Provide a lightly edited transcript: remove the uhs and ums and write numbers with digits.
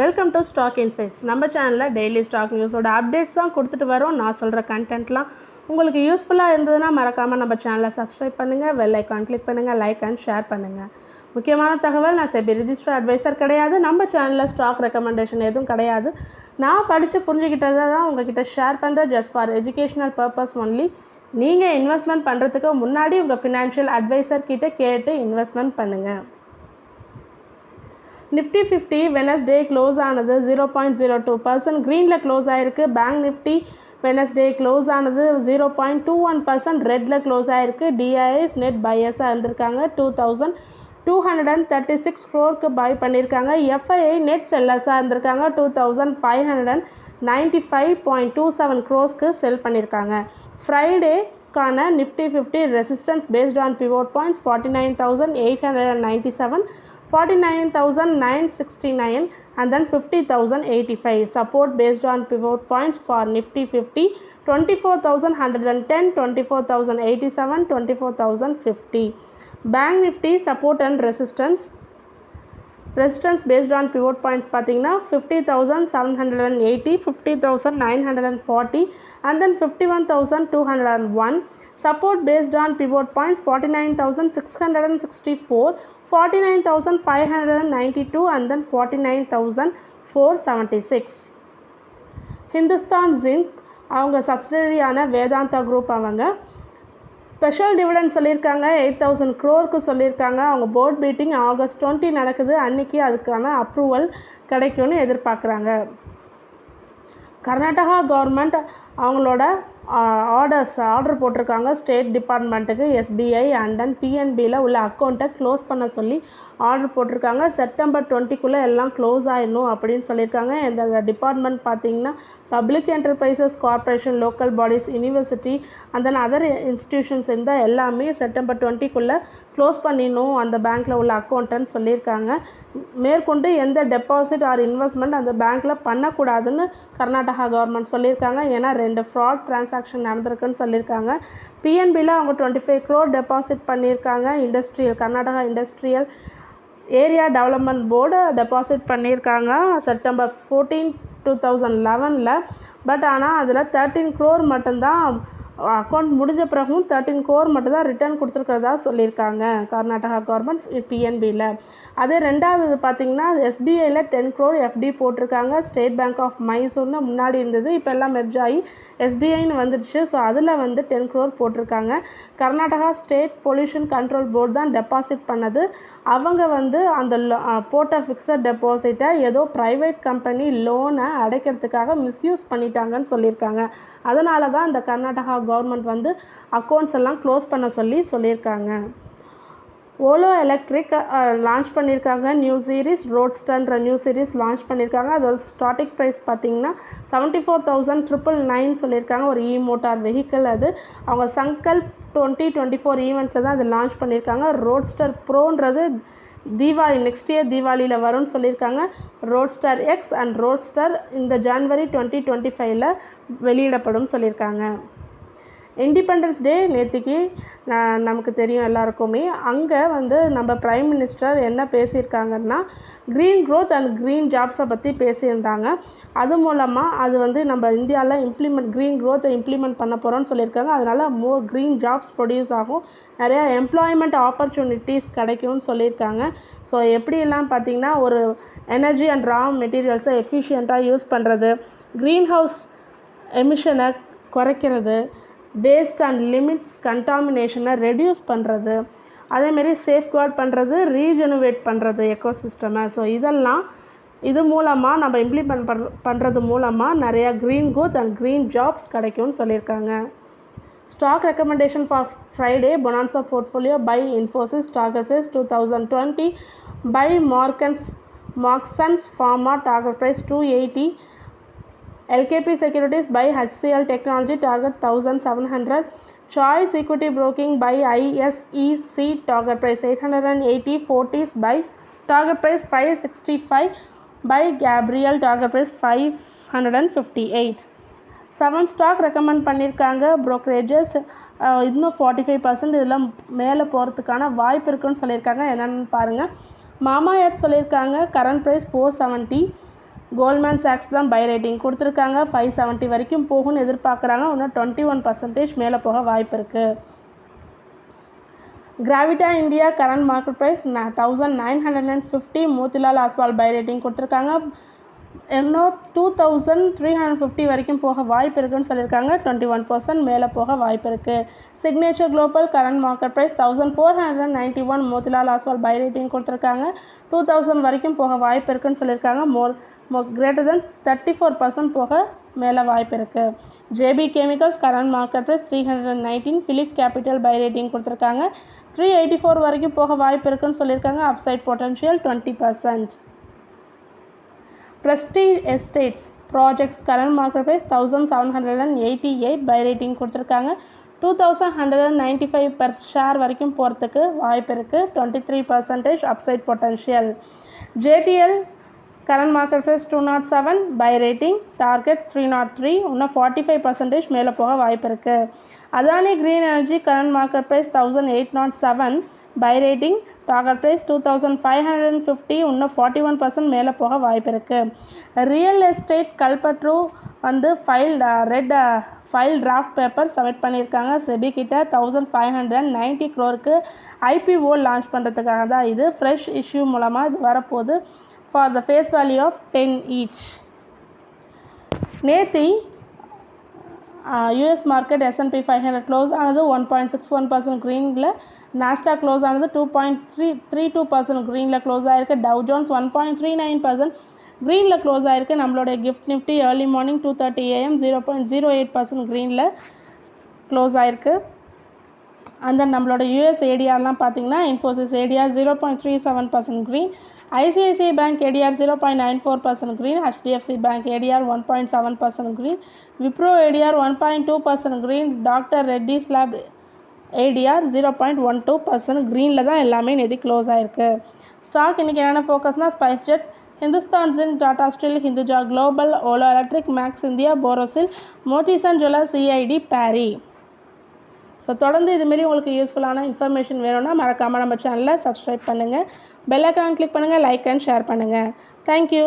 Welcome to stock insights. நம்ம சேனலில் daily stock நியூஸோட updates தான் கொடுத்துட்டு வரோம். நான் சொல்கிற கண்டென்ட்லாம் உங்களுக்கு யூஸ்ஃபுல்லாக இருந்ததுன்னா மறக்காமல் நம்ம சேனலை சப்ஸ்கிரைப் பண்ணுங்கள், பெல் ஐக்கான் கிளிக் பண்ணுங்கள், லைக் அண்ட் ஷேர் பண்ணுங்கள். முக்கியமான தகவல், நான் செபி ரிஜிஸ்டர் அட்வைசர் கிடையாது. நம்ம சேனலில் ஸ்டாக் ரெக்கமெண்டேஷன் எதுவும் கிடையாது. நான் படித்து புரிஞ்சுக்கிட்டதை தான் உங்ககிட்ட ஷேர் பண்ணுறேன். Just for educational purpose only. நீங்கள் இன்வெஸ்ட்மெண்ட் பண்ணுறதுக்கு முன்னாடி உங்கள் ஃபினான்ஷியல் அட்வைசர் கிட்ட கேட்டு இன்வெஸ்ட்மெண்ட் பண்ணுங்கள். நிஃப்டி 50 வெனஸ்டே க்ளோஸ் ஆனது 0.02%, க்ரீனில் க்ளோஸ் ஆகிருக்கு. பேங்க் நிஃப்டி வெனஸ்டே க்ளோஸ் ஆனது 0.21%, ரெட்டில் க்ளோஸ் ஆகிருக்கு. டிஐஎஸ் நெட் பையர்ஸாக இருந்திருக்காங்க. 2236 crore பை பண்ணியிருக்காங்க. எஃப்ஐஐ நெட் செல்லர்ஸாக இருந்திருக்காங்க. 2595.27 crore செல் பண்ணியிருக்காங்க. ஃப்ரைடேக்கான Nifty 50 resistance based on pivot points 49,897, 49,969 and then 50,085. Support based on pivot points for Nifty 50 24,110, 24,087, 24,050. Bank Nifty support and resistance based on pivot points பார்த்தீங்கன்னா 50,780, 50,940 and then 51,201. Support based on pivot points 49,664, 49,592 and then 49,476. Hindustan zinc அவங்க சப்சிடரியான Vedanta group அவங்க special dividend சொல்லியிருக்காங்க. 8,000 crore சொல்லியிருக்காங்க. அவங்க board meeting August 20 நடக்குது. அன்றைக்கி அதுக்கான approval கிடைக்கும்னு எதிர்பார்க்குறாங்க. கர்நாடகா கவர்மெண்ட் அவங்களோட ஆர்டர் போட்டிருக்காங்க. ஸ்டேட் டிபார்ட்மெண்ட்டுக்கு எஸ்பிஐ அண்ட் தென் பிஎன்பியில் உள்ள அக்கௌண்ட்டை க்ளோஸ் பண்ண சொல்லி ஆர்டர் போட்டிருக்காங்க. செப்டம்பர் 20 எல்லாம் க்ளோஸ் ஆகிடணும் அப்படின்னு சொல்லியிருக்காங்க. இந்த டிபார்ட்மெண்ட் பார்த்திங்கன்னா public enterprises corporation, local bodies, university and then other institutions இருந்தால் எல்லாமே செப்டம்பர் 20 க்ளோஸ் பண்ணிடணும் அந்த பேங்க்கில் உள்ள அக்கௌண்ட்டுன்னு சொல்லியிருக்காங்க. மேற்கொண்டு எந்த டெபாசிட் ஆர் இன்வெஸ்ட்மெண்ட் அந்த பேங்க்கில் பண்ணக்கூடாதுன்னு கர்நாடகா கவர்மெண்ட் சொல்லியிருக்காங்க. ஏன்னா 2 ஃப்ராட் டிரான்சாக்ஷன் நடந்திருக்குன்னு சொல்லியிருக்காங்க. பிஎன்பியில் அவங்க 25 crore டெபாசிட் பண்ணியிருக்காங்க. Karnataka industrial area development board deposit பண்ணியிருக்காங்க செப்டம்பர் 14, 2011. பட் ஆனால் அதில் 13 crore மட்டும்தான் அக்கௌண்ட் முடிஞ்ச பிறகும் 13 crore மட்டும்தான் ரிட்டர்ன் கொடுத்துருக்கிறதா சொல்லியிருக்காங்க கர்நாடகா கவர்மெண்ட் பிஎன்பியில். அதே ரெண்டாவது பார்த்திங்கன்னா எஸ்பிஐயில் 10 crore எஃப்டி போட்டிருக்காங்க. ஸ்டேட் பேங்க் ஆஃப் மைசூர்னு முன்னாடி இருந்தது, இப்போ எல்லாம் மெர்ஜ் ஆகி எஸ்பிஐன்னு வந்துடுச்சு. ஸோ அதில் 10 crore போட்டிருக்காங்க. Karnataka state pollution control board தான் டெபாசிட் பண்ணது. அவங்க அந்த போட்ட ஃபிக்ஸட் டெபாசிட்டை ஏதோ ப்ரைவேட் கம்பெனி லோனை அடைக்கிறதுக்காக மிஸ்யூஸ் பண்ணிட்டாங்கன்னு சொல்லியிருக்காங்க. அதனால தான் இந்த கர்நாடகா கவர்மெண்ட் அக்கௌண்ட்ஸ் எல்லாம் க்ளோஸ் பண்ண சொல்லியிருக்காங்க. ஓலோ எலக்ட்ரிக் லான்ச் பண்ணியிருக்காங்க. நியூ சீரீஸ் ரோட்ஸ்டர்ன்ற நியூ சீரீஸ் லான்ச் பண்ணியிருக்காங்க. அதோட ஸ்டார்டிங் ப்ரைஸ் பார்த்திங்கன்னா 74,999 சொல்லியிருக்காங்க. ஒரு மோட்டார் வெஹிக்கிள் அது. அவங்க சங்கல்ப் 2024 ஈவெண்ட்டில் தான் அது லான்ச் பண்ணியிருக்காங்க. ரோட்ஸ்டர் ப்ரோன்றது தீபாவளி நெக்ஸ்ட் இயர் தீபாவளியில் வரும்னு சொல்லியிருக்காங்க. ரோட்ஸ்டர் எக்ஸ் அண்ட் ரோட்ஸ்டர் இந்த ஜனவரி 2025 வெளியிடப்படும் சொல்லியிருக்காங்க. இண்டிபெண்டன்ஸ் டே நேற்றுக்கு நமக்கு தெரியும் எல்லாருக்குமே. அங்கே நம்ம ப்ரைம் மினிஸ்டர் என்ன பேசியிருக்காங்கன்னா க்ரீன் க்ரோத் அண்ட் க்ரீன் ஜாப்ஸை பற்றி பேசியிருந்தாங்க. அது மூலமாக அது நம்ம இந்தியாவில் க்ரீன் க்ரோத்தை இம்ப்ளிமெண்ட் பண்ண போகிறோன்னு சொல்லியிருக்காங்க. அதனால் மோர் க்ரீன் ஜாப்ஸ் ப்ரொடியூஸ் ஆகும், நிறையா எம்ப்ளாய்மெண்ட் ஆப்பர்ச்சுனிட்டிஸ் கிடைக்கும்னு சொல்லியிருக்காங்க. ஸோ எப்படியெல்லாம் பார்த்திங்கன்னா ஒரு எனர்ஜி அண்ட் ரா மெட்டீரியல்ஸை எஃபிஷியண்ட்டாக யூஸ் பண்ணுறது, க்ரீன் ஹவுஸ் எமிஷனை குறைக்கிறது, வேஸ்ட் அண்ட் லிமிட்ஸ் கண்டாமினேஷனை ரெடியூஸ் பண்ணுறது, அதேமாரி சேஃப்கார்ட் பண்ணுறது, ரீஜெனுவேட் பண்ணுறது எக்கோசிஸ்டமை. ஸோ இது மூலமாக நம்ம இம்ப்ளிமெண்ட் பண்ணுறது மூலமாக நிறையா green growth and green jobs கிடைக்கும்னு சொல்லியிருக்காங்க. Stock recommendation for Friday bonanza portfolio buy Infosys target price 2020, buy Marksans pharma target price 280, LKP Securities by HCL Technology target 1,700, Choice Equity Broking by ISEC target price 880, Fortis by target price 565, by Gabriel target price 558. 7 stock recommend பண்ணியிருக்காங்க. Brokerages இன்னும் 45% இதில் மேலே போகிறதுக்கான வாய்ப்பு இருக்குன்னு சொல்லியிருக்காங்க. என்னென்னு பாருங்கள். மாமா எர்த் சொல்லியிருக்காங்க கரண்ட் ப்ரைஸ் 470, கோல்ட்மேன் சாக்ஸ் தான் பை ரேட்டிங் கொடுத்துருக்காங்க. 570 வரைக்கும் போகும்னு எதிர்பார்க்குறாங்க. இன்னும் 21% மேலே போக வாய்ப்பு இருக்குது. Gravita India current market price 1950. Motilal Oswal buy rating கொடுத்துருக்காங்க. இன்னும் 2350 வரைக்கும் போக வாய்ப்பு இருக்குன்னு சொல்லியிருக்காங்க. 21% மேலே போக வாய்ப்பு இருக்குது. Signature Global current market price 1491. Motilal Oswal buy rating கொடுத்துருக்காங்க. 2000 வரைக்கும் போக வாய்ப்பு இருக்குன்னு சொல்லியிருக்காங்க. greater than 34% போக மேலே வாய்ப்பு இருக்குது. JB chemicals current market price 319. Philip capital buy rating கொடுத்துருக்காங்க. 384 வரைக்கும் போக வாய்ப்பு இருக்குன்னு சொல்லியிருக்காங்க. Upside potential 20%. Prestige Estates projects current market price 1788. Buy rating கொடுத்துருக்காங்க. 2195 per ஷேர் வரைக்கும் போகிறதுக்கு வாய்ப்பு இருக்குது. 23% upside potential. JTL current market price 207. Buy rating. Target 303. இன்னும் 45% மேலே போக வாய்ப்பு இருக்குது. Adani green energy current market price 1807. Buy rating. Target price 2550. இன்னும் 41% மேலே போக வாய்ப்பு இருக்குது. Real estate Kalpataru file draft paper submit பண்ணியிருக்காங்க. செபி கிட்ட 1590 crore ஐபிஓ லான்ச் பண்ணுறதுக்காக தான் இது. ஃப்ரெஷ் இஷ்யூ மூலமாக இது வரப்போகுது. For the face value of 10 each. நேற்று யூஎஸ் மார்க்கெட் S&P 500 க்ளோஸ் ஆனது 1.61% க்ரீனில். நாஸ்டாக் க்ளோஸ் ஆனது 2.32% க்ரீனில் க்ளோஸ் ஆகிருக்கு. டவ் ஜோன்ஸ் 1.39% க்ரீனில் க்ளோஸ் ஆகிருக்கு. நம்மளுடைய gift Nifty early morning 2:30 AM 0.08% க்ரீனில் க்ளோஸ் ஆகிருக்கு. அந்த நம்மளோட யூஎஸ் ஏடிஆர்லாம் பார்த்திங்கன்னா Infosys ADR 0.37% green, ICICI bank ADR 0.94% green, HDFC bank ADR 1.7% green, Wipro ADR 1.2% green, doctor Reddy's lab ADR 0.12% க்ரீனில் தான் எல்லாமே நேற்று க்ளோஸ் ஆகிருக்கு. ஸ்டாக் இன்றைக்கி என்னென்ன ஃபோக்கஸ்னால் SpiceJet, Hindustan zinc, Tata steel, Hinduja global, Ola electric, Max India, Borosil, Motisons jewellers, சிஐடி, பேரி. ஸோ தொடர்ந்து இதுமாரி உங்களுக்கு யூஸ்ஃபுல்லான இன்ஃபர்மேஷன் வேணும்னா மறக்காமல் நம்ம சேனலை சப்ஸ்கிரைப் பண்ணுங்கள். பெல் ஐக்கான் கிளிக் பண்ணுங்கள். லைக் அண்ட் ஷேர் பண்ணுங்கள். தேங்க்யூ.